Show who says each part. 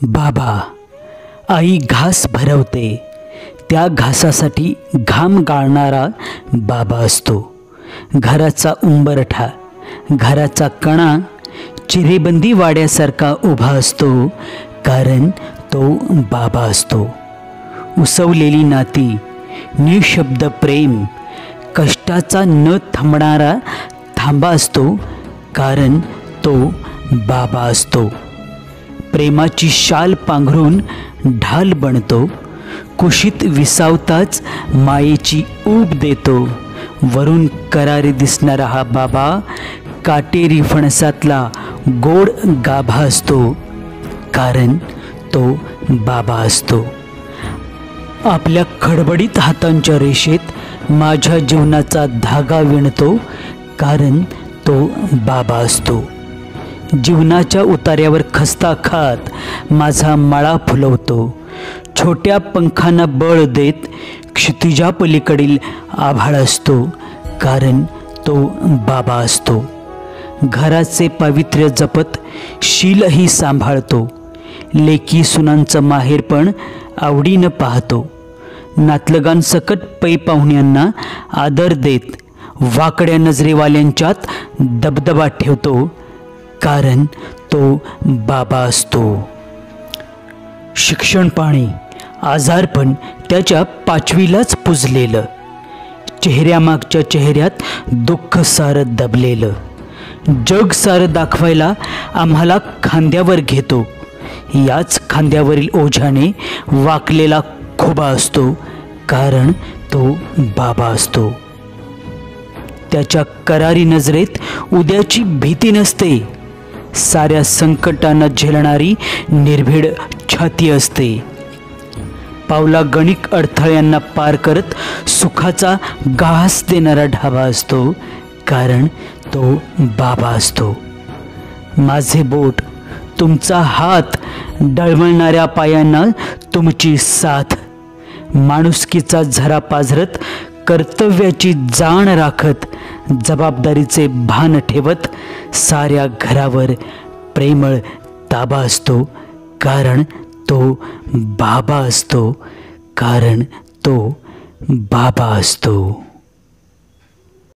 Speaker 1: बाबा, आई घास भरवते त्या घासासाठी घाम गाळणारा बाबा असतो. घराचा उंबरठा, घराचा कणा चिरेबंदी वाड्यासारखा उभा असतो, कारण तो बाबा असतो. उसवलेली नाती, निशब्द प्रेम, कष्टाचा न थांबणारा थांबा असतो, कारण तो बाबा असतो. प्रेमाची शाल पांघरून ढाल बनतो, कुशीत विसावताच मायेची ऊब देतो. वरून करारी दिसणारा हा बाबा काटेरी फणसातला गोड गाभा असतो, कारण तो बाबा असतो. आपल्या खडबडीत हातांच्या रेषेत माझ्या जीवनाचा धागा विणतो, कारण तो बाबा असतो. जीवनाच्या उतार्यावर खस्ता खात माझा मळा फुलवतो, छोट्या पंखांना बळ देत क्षितिजापलीकडील आभाळ असतो, कारण तो बाबा असतो. घराचे पावित्र्य जपत शीलही सांभाळतो, लेकी सुनांचं माहेरपण आवडीनं पाहतो. नातलगांसकट पै पाहुण्यांना आदर देत वाकड्या नजरेवाल्यांच्यात दबदबा ठेवतो, कारण तो बाबा असतो. शिक्षण पाणी, आजारपण त्याच्या 5वीलाच पुजलेलं, चेहऱ्यामागच्या चेहऱ्यात दुःख सारं दबलेलं. जग सारं दाखवायला आम्हाला खांद्यावर घेतो, याच खांद्यावरील ओझ्याने वाकलेला खोबा असतो, कारण तो बाबा असतो. त्याच्या करारी नजरेत उद्याची भीती नसते, साऱ्या संकटांना झेलणारी निर्भीड छाती असते. पावलागणिक अडथळ्यांना पार करत सुखाचा घास देणारा ढाबा असतो, कारण तो बाबा असतो. माझे बोट, तुमचा हात, डळमळणाऱ्या पायांना तुमची साथ, माणुसकीचा झरा पाझरत, कर्तव्याची जाण राखत, जबाबदारीचे भान ठेवत साऱ्या घरावर प्रेमळ ताबा असतो, कारण तो बाबा असतो, कारण तो बाबा असतो.